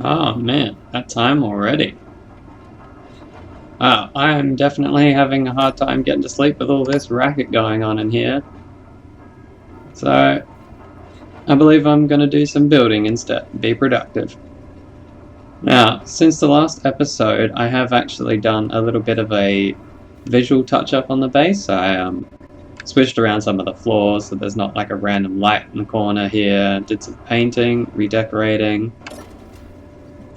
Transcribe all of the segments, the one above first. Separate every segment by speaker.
Speaker 1: Oh man, that time already. I'm definitely having a hard time getting to sleep with all this racket going on in here. So, I believe I'm going to do some building instead, be productive. Now, since the last episode, I have actually done a little bit of a visual touch-up on the base. I switched around some of the floors so there's not like a random light in the corner here. Did some painting, redecorating.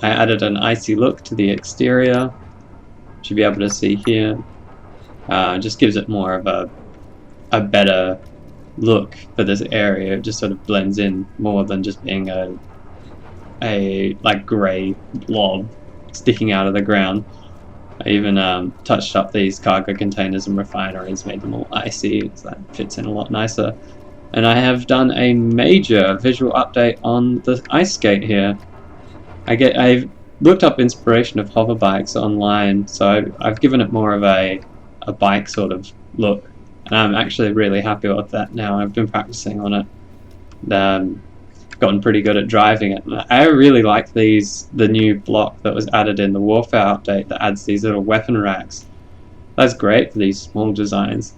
Speaker 1: I added an icy look to the exterior. Should be able to see here. Just gives it more of a better look for this area. It just sort of blends in more than just being a like grey blob sticking out of the ground. I even touched up these cargo containers and refineries, made them all icy, so that fits in a lot nicer. And I have done a major visual update on the ice skate here. I've looked up inspiration of hover bikes online, so I've given it more of a bike sort of look, and I'm actually really happy with that now. I've been practicing on it, gotten pretty good at driving it. And I really like the new block that was added in the Warfare update that adds these little weapon racks. That's great for these small designs.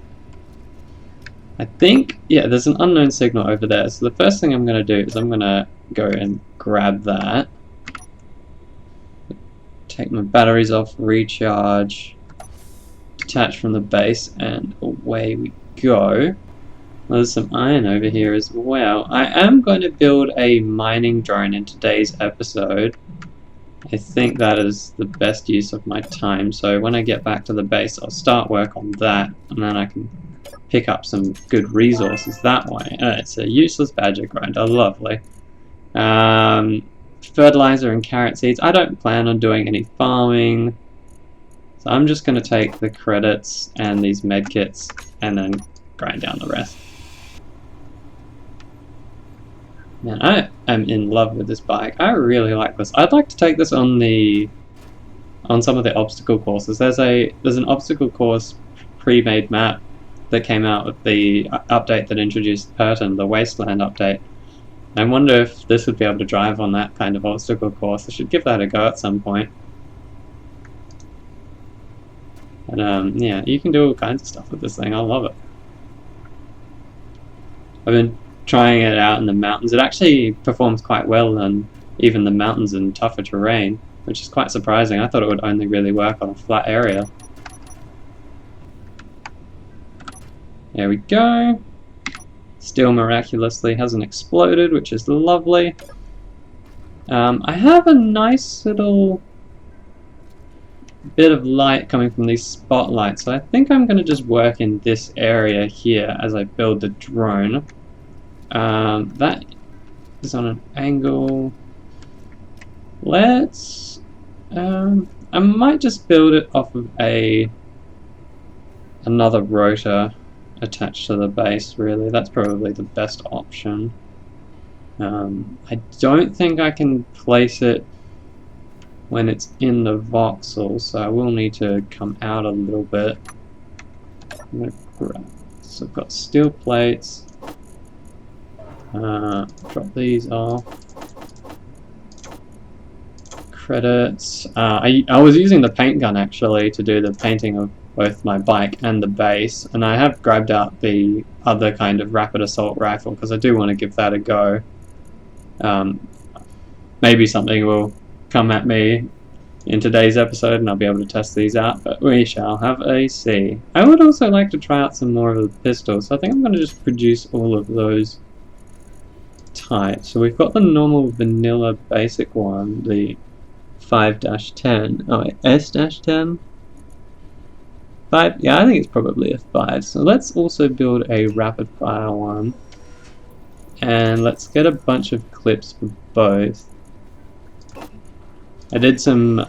Speaker 1: I think, yeah, there's an unknown signal over there, so the first thing I'm going to do is I'm going to go and grab that. Take my batteries off, recharge, detach from the base, and away we go. Well, there's some iron over here as well. I am going to build a mining drone in today's episode. I think that is the best use of my time, so when I get back to the base I'll start work on that, and then I can pick up some good resources that way. It's a useless badger grinder, lovely. Fertilizer and carrot seeds. I don't plan on doing any farming, so I'm just going to take the credits and these medkits and then grind down the rest. Man, I am in love with this bike. I really like this. I'd like to take this on some of the obstacle courses. There's an obstacle course pre-made map that came out with the update that introduced Perton, the Wasteland update. I wonder if this would be able to drive on that kind of obstacle course. I should give that a go at some point. And yeah, you can do all kinds of stuff with this thing. I love it. I've been trying it out in the mountains. It actually performs quite well in even the mountains and tougher terrain, which is quite surprising. I thought it would only really work on a flat area. There we go. Still miraculously hasn't exploded, which is lovely. I have a nice little bit of light coming from these spotlights, so I think I'm going to just work in this area here as I build the drone. That is on an angle. Let's... I might just build it off of another rotor attached to the base, really. That's probably the best option. I don't think I can place it when it's in the voxel, so I will need to come out a little bit. So I've got steel plates. Drop these off. Credits. I was using the paint gun actually to do the painting of both my bike and the base, and I have grabbed out the other kind of rapid assault rifle because I do want to give that a go. Maybe something will come at me in today's episode and I'll be able to test these out, but we shall have a see. I would also like to try out some more of the pistols, so I think I'm going to just produce all of those types. So we've got the normal vanilla basic one, the 5-10. Oh wait, S-10? 5? Yeah, I think it's probably a 5. So let's also build a rapid fire one. And let's get a bunch of clips for both. I did some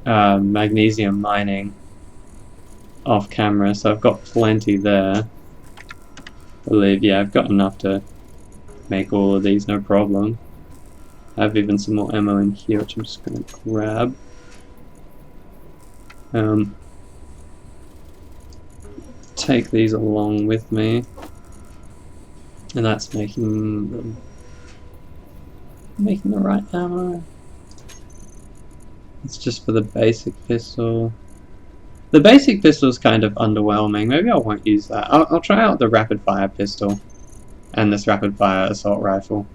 Speaker 1: magnesium mining off camera, so I've got plenty there. I believe, yeah, I've got enough to make all of these, no problem. I have even some more ammo in here, which I'm just going to grab. Take these along with me, and that's making the right ammo. It's just for the basic pistol. The basic pistol is kind of underwhelming. Maybe I won't use that. I'll try out the rapid fire pistol and this rapid fire assault rifle.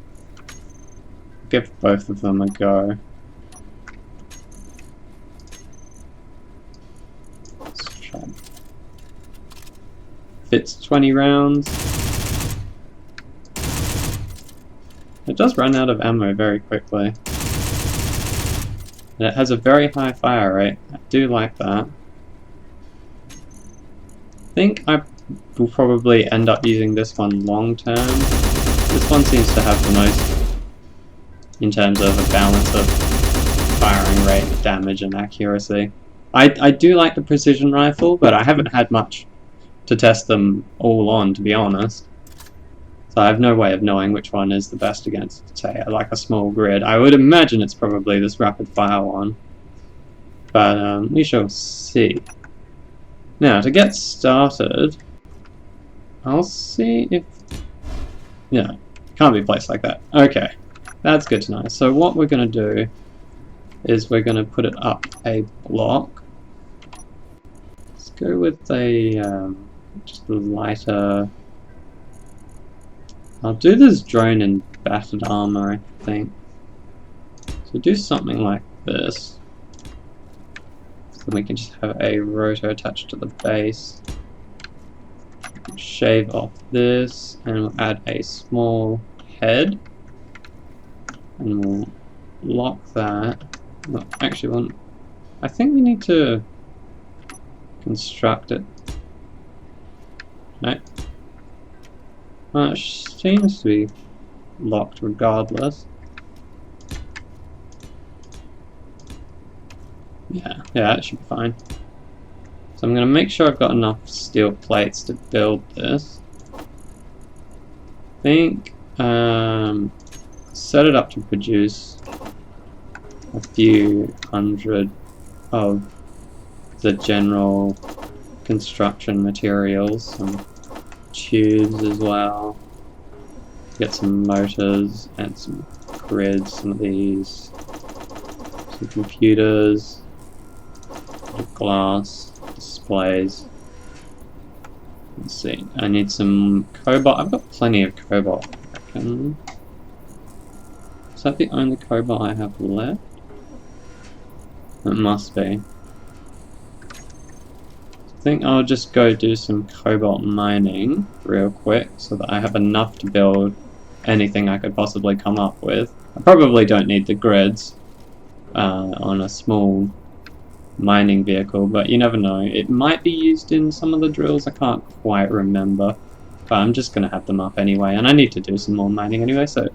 Speaker 1: Give both of them a go. Let's try. Fits 20 rounds. It does run out of ammo very quickly. And it has a very high fire rate. I do like that. I think I will probably end up using this one long term. This one seems to have the most in terms of a balance of firing rate, damage and accuracy. I do like the precision rifle, but I haven't had much to test them all on, to be honest. So I have no way of knowing which one is the best against, say, like a small grid. I would imagine it's probably this rapid fire one. But we shall see. Now, to get started, I'll see if... Yeah, can't be placed like that. Okay, that's good to know. So what we're going to do is we're going to put it up a block. Let's go with a just a lighter... I'll do this drone in battered armor, I think. So do something like this. So we can just have a rotor attached to the base. Shave off this, and we'll add a small head. And we'll lock that. Well, actually, I think we need to construct it. No. Well, it seems to be locked regardless. Yeah, that should be fine. So I'm going to make sure I've got enough steel plates to build this. I think set it up to produce a few hundred of the general construction materials, some tubes as well. Get some motors and some grids, some of these, some computers, glass, displays. Let's see, I need some cobalt. I've got plenty of cobalt, I reckon. Is that the only cobalt I have left? It must be. I think I'll just go do some cobalt mining real quick so that I have enough to build anything I could possibly come up with. I probably don't need the grids on a small mining vehicle, but you never know. It might be used in some of the drills, I can't quite remember. But I'm just going to have them up anyway, and I need to do some more mining anyway, so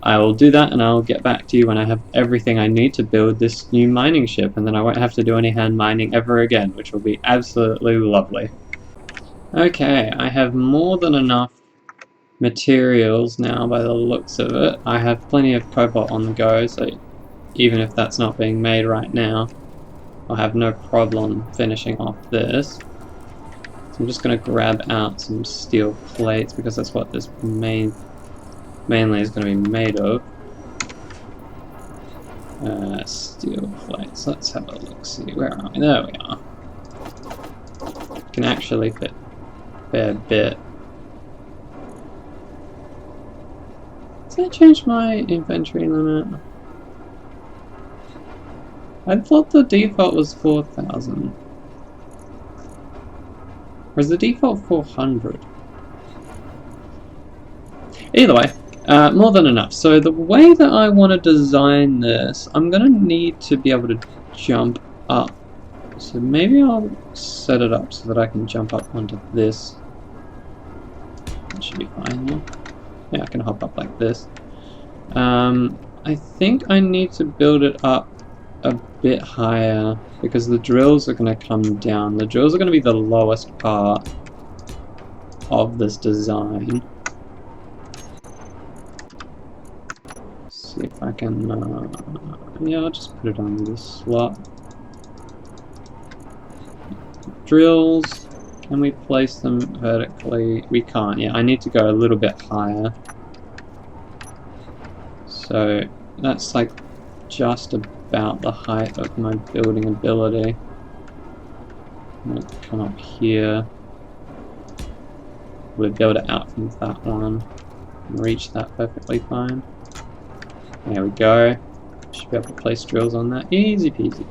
Speaker 1: I will do that and I'll get back to you when I have everything I need to build this new mining ship, and then I won't have to do any hand mining ever again, which will be absolutely lovely. Okay, I have more than enough materials now by the looks of it. I have plenty of cobalt on the go, so even if that's not being made right now, I'll have no problem finishing off this. So I'm just going to grab out some steel plates because that's what this mainly is going to be made of. Steel plates. Let's have a look. See, where are we? There we are. Can actually fit a fair bit. Did I change my inventory limit? I thought the default was 4,000. Or is the default 400? Either way, more than enough. So the way that I want to design this, I'm going to need to be able to jump up. So maybe I'll set it up so that I can jump up onto this. That should be fine, yeah. Yeah, I can hop up like this. I think I need to build it up a bit higher because the drills are going to come down. The drills are going to be the lowest part of this design. Let's see if I can, yeah, I'll just put it on this slot. Drills, can we place them vertically? We can't, yeah, I need to go a little bit higher. So that's like just about the height of my building ability. I'm going to come up here. We'll build it out from that one. And reach that perfectly fine. There we go. Should be able to place drills on that. Easy peasy.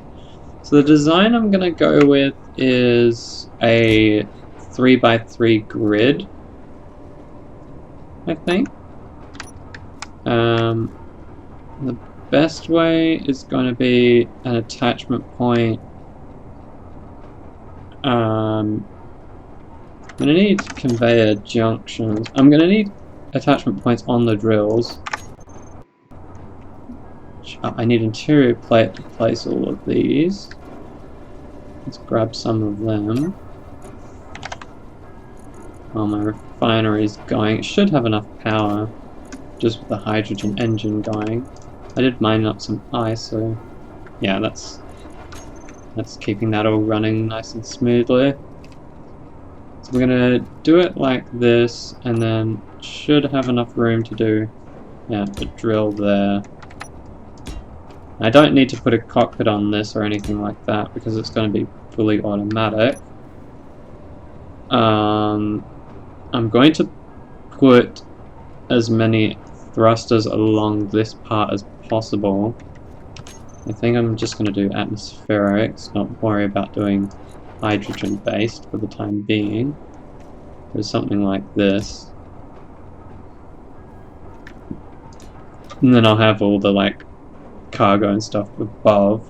Speaker 1: So the design I'm going to go with is a 3x3 grid, I think. The best way is going to be an attachment point. I'm going to need conveyor junctions. I'm going to need attachment points on the drills. I need interior plate to place all of these. Let's grab some of them. Oh, my refinery is going. It should have enough power just with the hydrogen engine going. I did mine up some ice, so yeah, that's keeping that all running nice and smoothly. So we're gonna do it like this, and then should have enough room to do, yeah, the drill there. I don't need to put a cockpit on this or anything like that because it's going to be fully automatic. I'm going to put as many thrusters along this part as possible. I think I'm just going to do atmospherics, not worry about doing hydrogen based for the time being. There's something like this. And then I'll have all the like cargo and stuff above.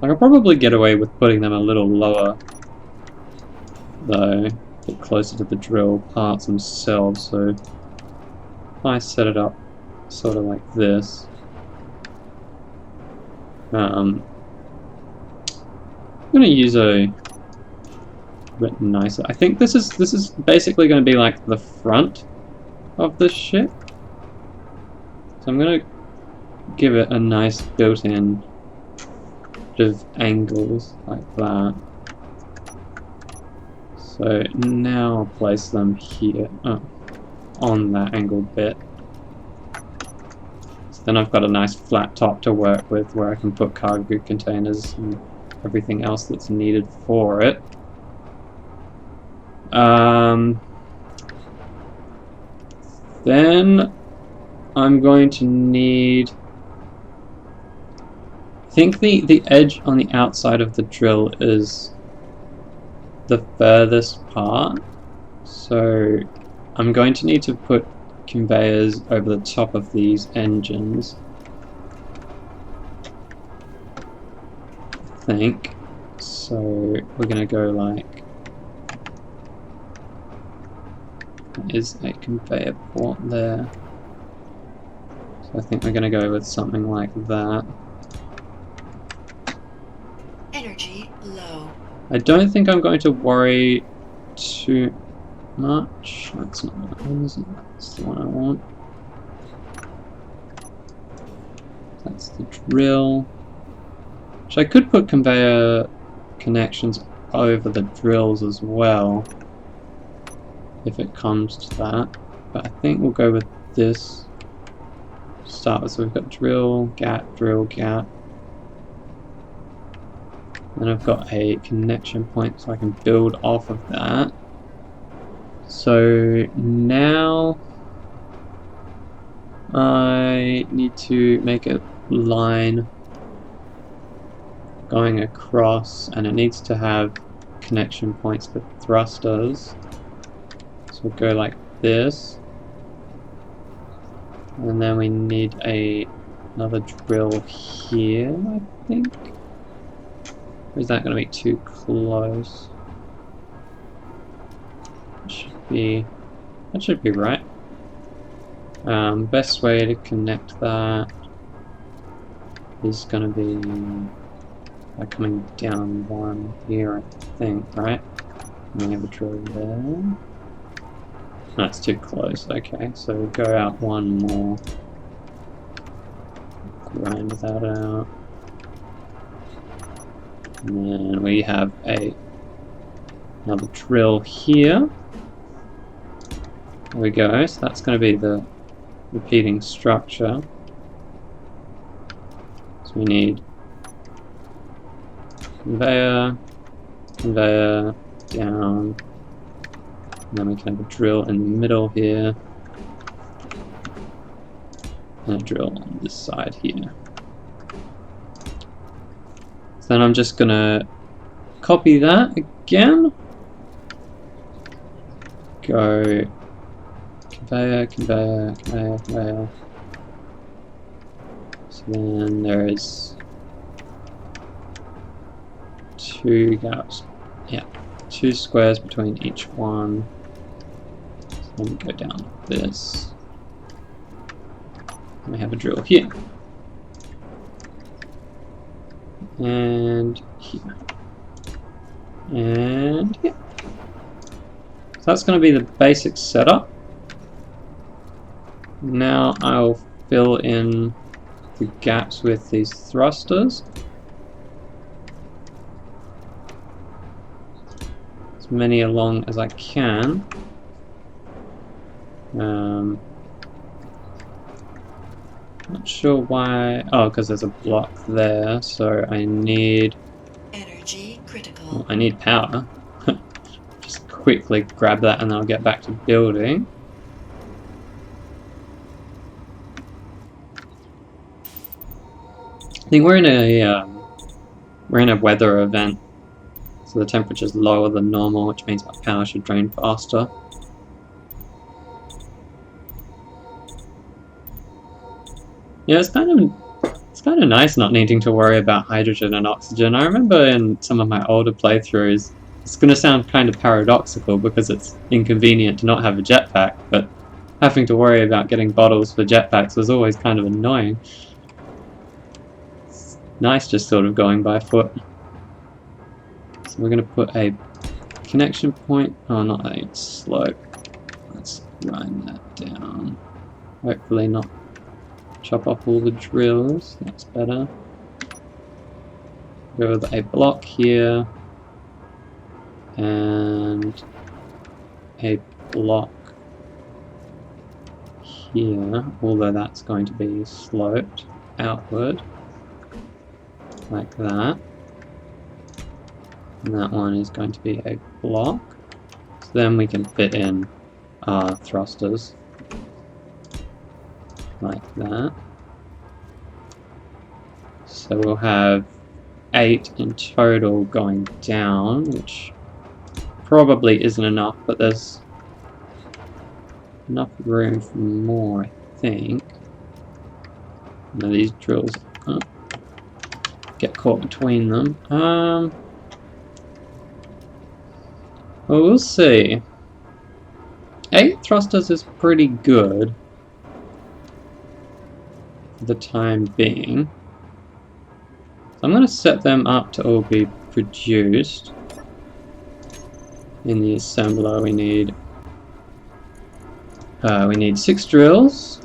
Speaker 1: I could probably get away with putting them a little lower though, a bit closer to the drill parts themselves, so if I set it up sort of like this, I'm going to use a bit nicer. I think this is basically going to be like the front of the ship, so I'm going to give it a nice built-in of angles like that. So now I'll place them here, on that angled bit. So then I've got a nice flat top to work with where I can put cargo containers and everything else that's needed for it. Then I'm going to need, I think the edge on the outside of the drill is the furthest part, so I'm going to need to put conveyors over the top of these engines, I think. So we're going to go like, there is a conveyor port there, so I think we're going to go with something like that.
Speaker 2: Energy low.
Speaker 1: I don't think I'm going to worry too much. That's not what I want, is it? That's the one I want. That's the drill. Which I could put conveyor connections over the drills as well, if it comes to that. But I think we'll go with this. Start with, so we've got drill, gap, drill, gap. Then I've got a connection point so I can build off of that. So now I need to make a line going across, and it needs to have connection points for thrusters. So we'll go like this. And then we need another drill here, I think. Or is that going to be too close? That should be right. Best way to connect that is going to be by coming down one here, I think, right? And we have a drill there. That's too close, okay, so we'll go out one more. Grind that out. And then we have another drill here. There we go, so that's going to be the repeating structure. So we need conveyor, conveyor, down. And then we can have a drill in the middle here. And a drill on this side here. So then I'm just gonna copy that again. Go conveyor, conveyor, conveyor, conveyor. So then there is 2 gaps. Yeah, 2 squares between each one. So then we go down like this. And we have a drill here. And here. And here. So that's going to be the basic setup. Now I'll fill in the gaps with these thrusters. As many along as I can. Not sure why. Oh, because there's a block there, so I need
Speaker 2: Energy critical.
Speaker 1: well, I need power. Just quickly grab that and then I'll get back to building. I think we're in a weather event, so the temperature's lower than normal, which means my power should drain faster. Yeah, it's kind of nice not needing to worry about hydrogen and oxygen. I remember in some of my older playthroughs, it's going to sound kind of paradoxical because it's inconvenient to not have a jetpack, but having to worry about getting bottles for jetpacks was always kind of annoying. It's nice just sort of going by foot. So we're going to put a connection point, oh not a slope, let's grind that down, hopefully not chop off all the drills, that's better. Go with a block here, and a block here, although that's going to be sloped outward, like that. And that one is going to be a block. So then we can fit in our thrusters, like that. So we'll have 8 in total going down, which probably isn't enough, but there's enough room for more, I think. Now these drills get caught between them. Well, we'll see. 8 thrusters is pretty good for the time being. So I'm going to set them up to all be produced. In the assembler we need 6 drills.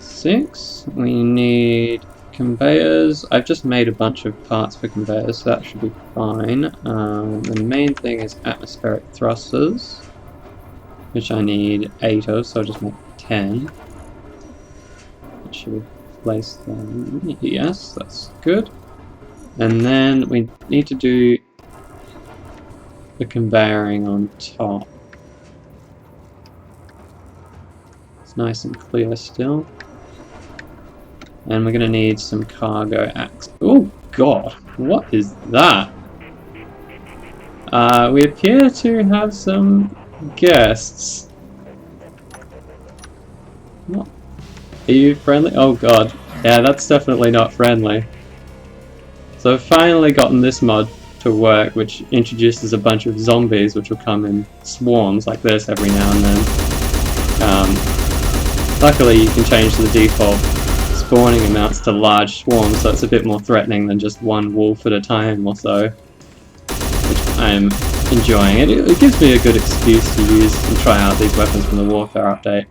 Speaker 1: 6. We need conveyors. I've just made a bunch of parts for conveyors, so that should be fine. The main thing is atmospheric thrusters, which I need 8 of, so I'll just make 10. I should place them. Yes, that's good. And then we need to do the conveyoring on top. It's nice and clear still. And we're going to need some cargo access. Oh god, what is that? We appear to have some guests. What? Are you friendly? Oh god, yeah, that's definitely not friendly. So I've finally gotten this mod to work, which introduces a bunch of zombies which will come in swarms like this every now and then. Luckily you can change the default spawning amounts to large swarms, so it's a bit more threatening than just one wolf at a time or so, which I'm enjoying. It gives me a good excuse to use and try out these weapons from the Warfare update.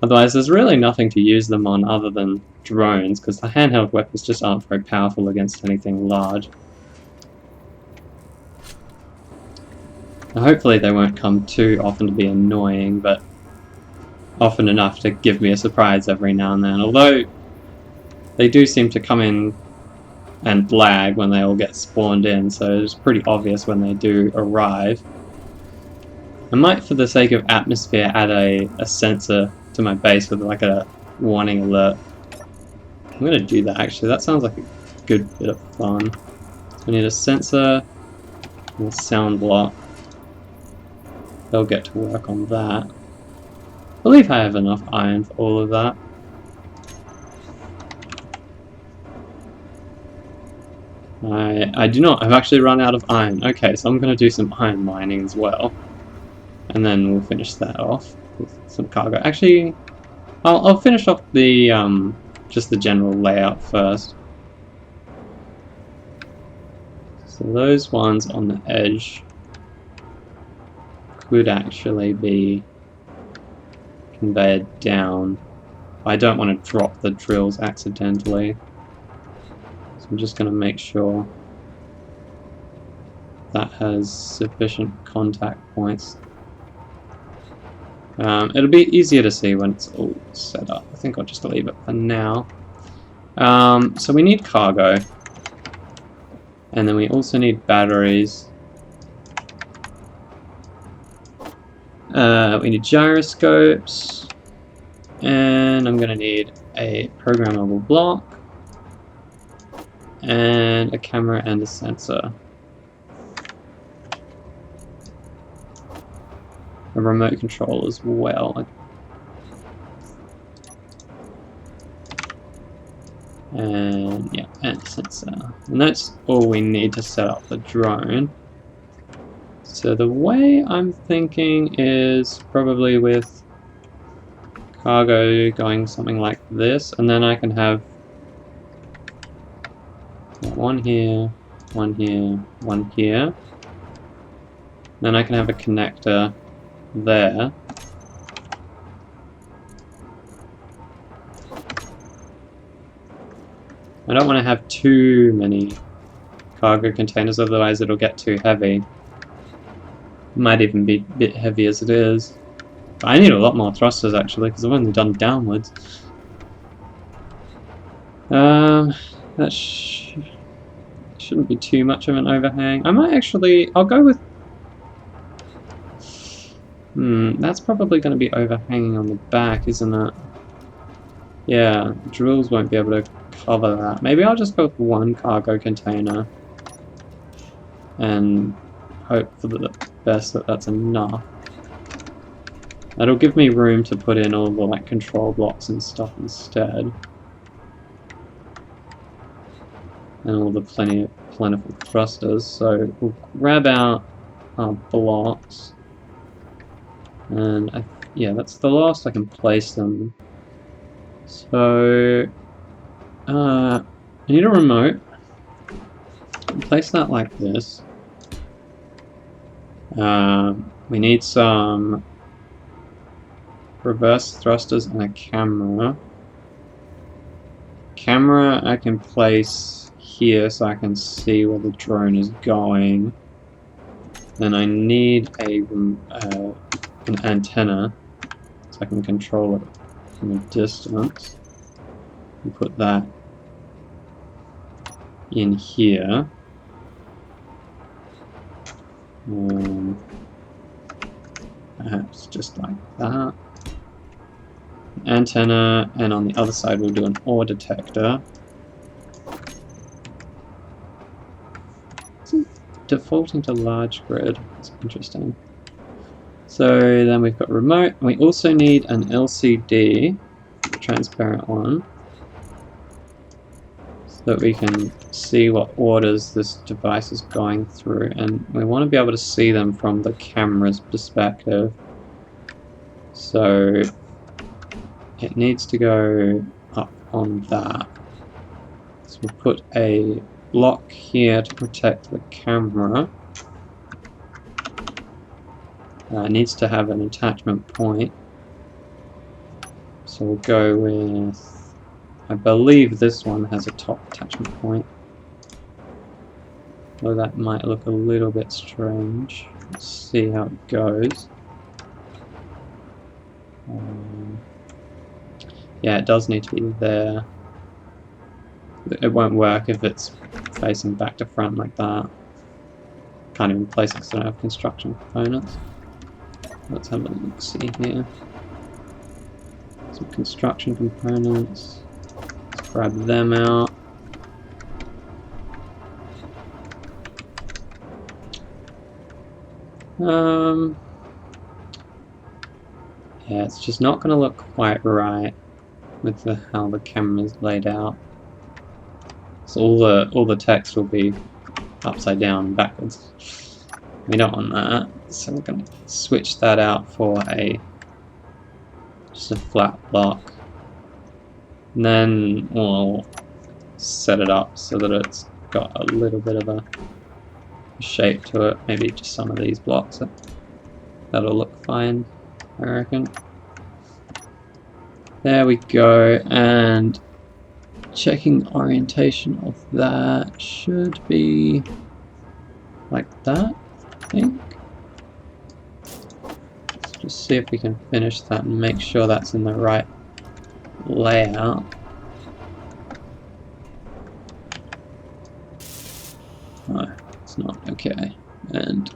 Speaker 1: Otherwise there's really nothing to use them on other than drones, because the handheld weapons just aren't very powerful against anything large. Now, hopefully they won't come too often to be annoying, but often enough to give me a surprise every now and then. Although they do seem to come in and lag when they all get spawned in, so it's pretty obvious when they do arrive. I might, for the sake of atmosphere, add a sensor to my base with like a warning alert. I'm going to do that actually, that sounds like a good bit of fun. So we need a sensor and a sound block. They'll get to work on that. I believe I have enough iron for all of that. I do not. I've actually run out of iron. Okay, so I'm going to do some iron mining as well. And then we'll finish that off with some cargo. Actually, I'll finish off the just the general layout first. So those ones on the edge could actually be conveyed down. I don't want to drop the drills accidentally. So I'm just going to make sure that has sufficient contact points. It'll be easier to see when it's all set up. I think I'll just leave it for now. So we need cargo. And then we also need batteries. We need gyroscopes. And I'm going to need a programmable block. And a camera and a sensor. A remote control as well. And yeah, and a sensor. And that's all we need to set up the drone. So the way I'm thinking is probably with cargo going something like this, and then I can have one here, one here, one here. Then I can have a connector there. I don't want to have too many cargo containers, otherwise it'll get too heavy. Might even be a bit heavy as it is. But I need a lot more thrusters actually, because I've only done downwards. That shouldn't be too much of an overhang. I might actually, I'll go with... that's probably going to be overhanging on the back, isn't it? Yeah, drills won't be able to cover that. Maybe I'll just go with one cargo container and hope for the best that that's enough. That'll give me room to put in all the like control blocks and stuff instead. And all the plentiful thrusters. So we'll grab out our blocks. And yeah, that's the last I can place them. So I need a remote. Place that like this. We need some reverse thrusters and a camera. Camera I can place here so I can see where the drone is going. Then I need an antenna so I can control it from a distance. And put that in here. Perhaps just like that. Antenna, and on the other side we'll do an ore detector. It's defaulting to large grid. That's interesting. So then we've got remote. We also need an LCD, a transparent one, so that we can see what orders this device is going through, and we want to be able to see them from the camera's perspective. So it needs to go up on that. So we'll put a block here to protect the camera. It needs to have an attachment point. So we'll go with, I believe this one has a top attachment point. Though that might look a little bit strange. Let's see how it goes. Yeah, it does need to be there. It won't work if it's facing back to front like that. Can't even place it because I don't have construction components. Let's have a look, see here. Some construction components. Let's grab them out. Yeah, it's just not going to look quite right with how the camera's laid out. So all the text will be upside down and backwards. We don't want that, so we're going to switch that out for just a flat block. And then we'll set it up so that it's got a little bit of a shape to it. Maybe just some of these blocks. That'll look fine, I reckon. There we go, and checking orientation of that should be like that, I think. Let's just see if we can finish that and make sure that's in the right layout. Oh, it's not. Okay. And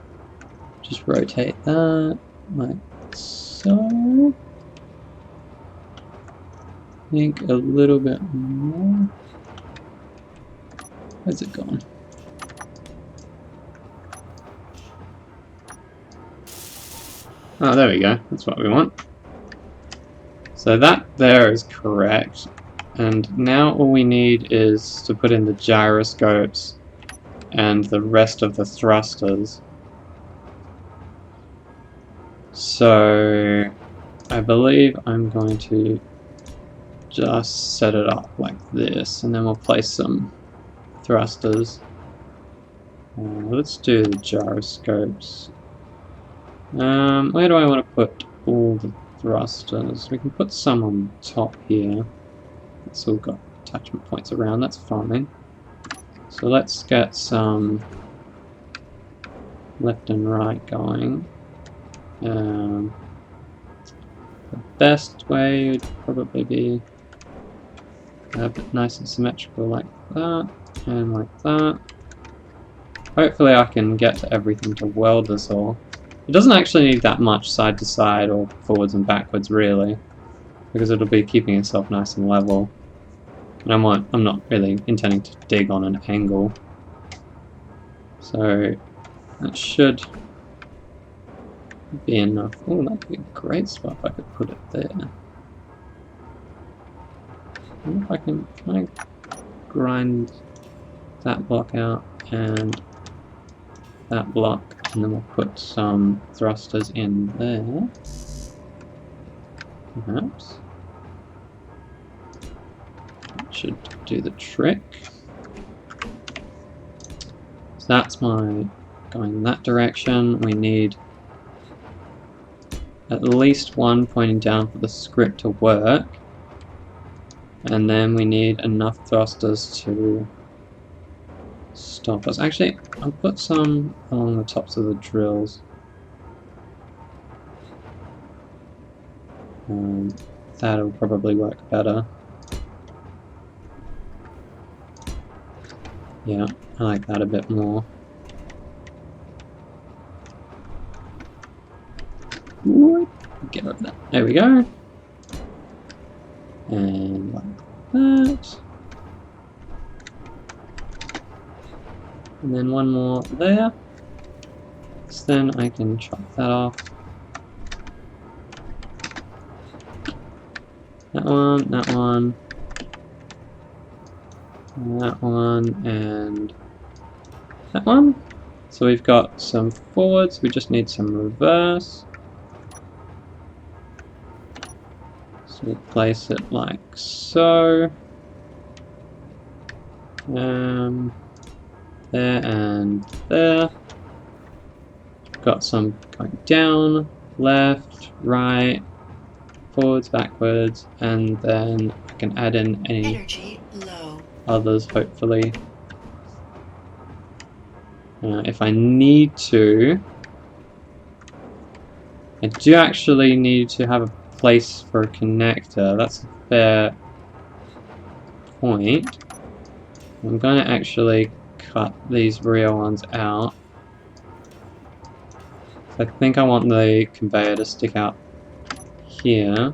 Speaker 1: just rotate that like so. I think a little bit more. Where's it gone? Oh, there we go. That's what we want. So that there is correct. And now all we need is to put in the gyroscopes and the rest of the thrusters. So I believe I'm going to just set it up like this, and then we'll place some thrusters. Let's do the gyroscopes. Where do I want to put all the thrusters? We can put some on top here. It's all got attachment points around, that's fine. So let's get some left and right going. The best way would probably be have it nice and symmetrical like that, and like that. Hopefully I can get to everything to weld this all. It doesn't actually need that much side to side or forwards and backwards really, because it'll be keeping itself nice and level. And I'm not really intending to dig on an angle. So that should be enough. Oh, that'd be a great spot if I could put it there. I wonder if can I grind that block out and that block, and then we'll put some thrusters in there, perhaps. That should do the trick. So that's my going in that direction. We need at least one pointing down for the script to work. And then we need enough thrusters to stop us. Actually, I'll put some along the tops of the drills. That'll probably work better. Yeah, I like that a bit more. Get rid of that. There we go. And like that. And then one more there. So then I can chop that off. That one, that one. That one, and that one. So we've got some forwards, we just need some reverse. So we'll place it like so. There and there. Got some going down, left, right, forwards, backwards, and then I can add in any
Speaker 2: Energy low.
Speaker 1: others, hopefully. If I need to, I do actually need to have a place for a connector. That's a fair point. I'm going to actually cut these real ones out. I think I want the conveyor to stick out here.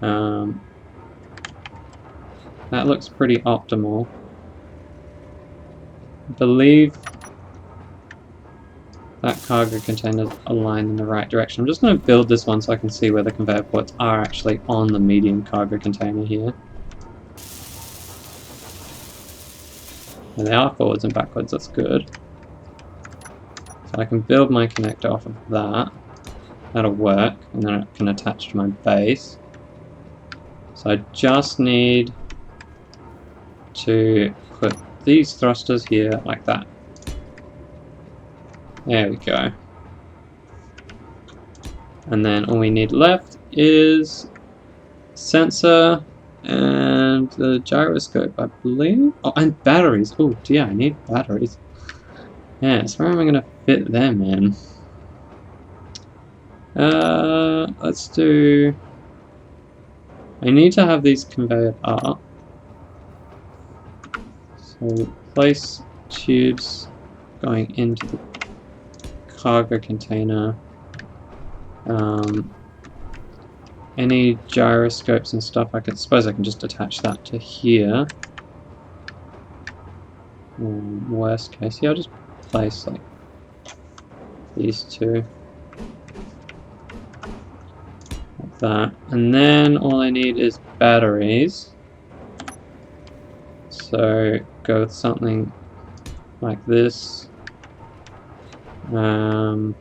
Speaker 1: That looks pretty optimal. I believe that cargo container is aligned in the right direction. I'm just going to build this one so I can see where the conveyor ports are actually on the medium cargo container here. And they are forwards and backwards, that's good. So I can build my connector off of that. That'll work, and then it can attach to my base. So I just need to put these thrusters here like that. There we go. And then all we need left is sensor and the gyroscope, I believe. Oh, and batteries. Oh dear, I need batteries. Yes, where am I going to fit them in? Let's do... I need to have these conveyed up. So place tubes going into the cargo container. Any gyroscopes and stuff, I suppose I can just attach that to here. Worst case, yeah, I'll just place like these two. Like that. And then all I need is batteries. So go with something like this. And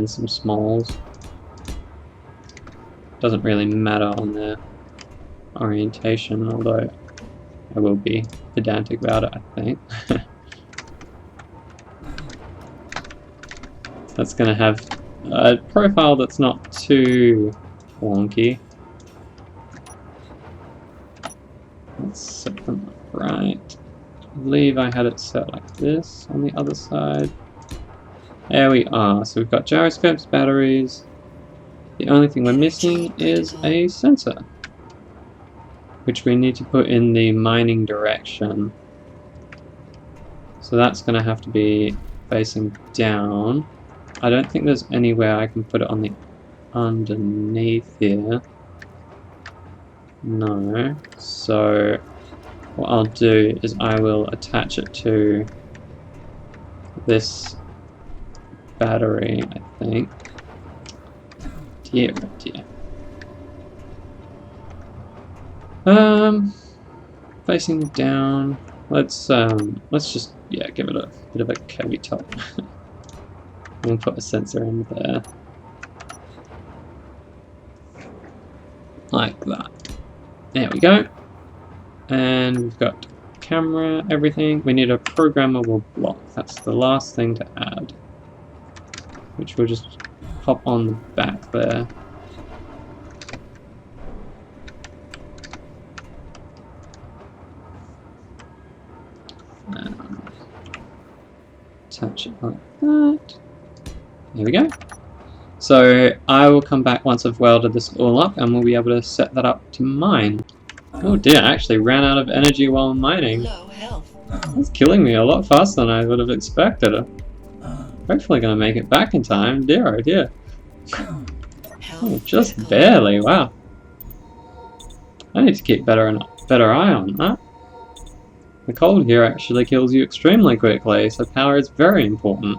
Speaker 1: some smalls. Doesn't really matter on their orientation, although I will be pedantic about it, I think. That's going to have a profile that's not too wonky. Let's set them up right. I believe I had it set like this on the other side. There we are. So we've got gyroscopes, batteries. The only thing we're missing is a sensor, which we need to put in the mining direction. So that's going to have to be facing down. I don't think there's anywhere I can put it on the underneath here. No. So what I'll do is I will attach it to this battery, I think. Dear, oh dear. Facing down. Let's just give it a bit of a curvy top. We'll put a sensor in there. Like that. There we go. And we've got camera, everything. We need a programmable block. That's the last thing to add. Which we'll just pop on the back there. Attach it like that. There we go. So I will come back once I've welded this all up and we'll be able to set that up to mine. Oh dear, I actually ran out of energy while mining.
Speaker 2: Low health.
Speaker 1: That's killing me a lot faster than I would have expected. Hopefully going to make it back in time. Dear oh dear. Oh, just barely, wow. I need to keep better eye on that. The cold here actually kills you extremely quickly, so power is very important.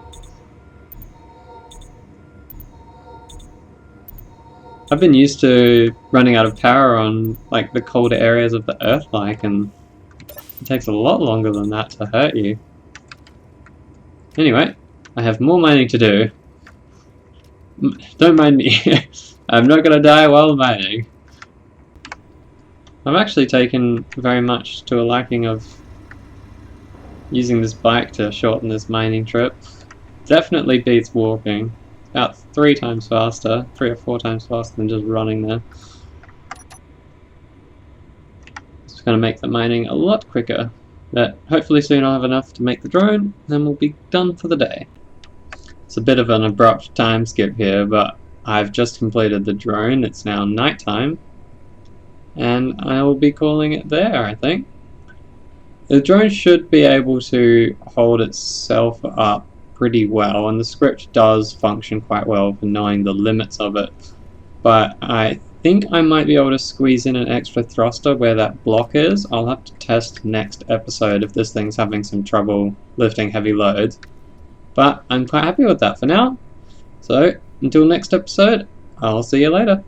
Speaker 1: I've been used to running out of power on like the colder areas of the Earth, and it takes a lot longer than that to hurt you. Anyway, I have more mining to do. Don't mind me. I'm not gonna die while mining. I've actually taken very much to a liking of using this bike to shorten this mining trip. Definitely beats walking. About 3 times faster, 3 or 4 times faster than just running there. It's going to make the mining a lot quicker. But hopefully soon I'll have enough to make the drone, then we'll be done for the day. It's a bit of an abrupt time skip here, but I've just completed the drone. It's now nighttime. and I will be calling it there, I think. The drone should be able to hold itself up pretty well, and the script does function quite well for knowing the limits of it. But I think I might be able to squeeze in an extra thruster where that block is. I'll have to test next episode if this thing's having some trouble lifting heavy loads. But I'm quite happy with that for now. So, until next episode, I'll see you later.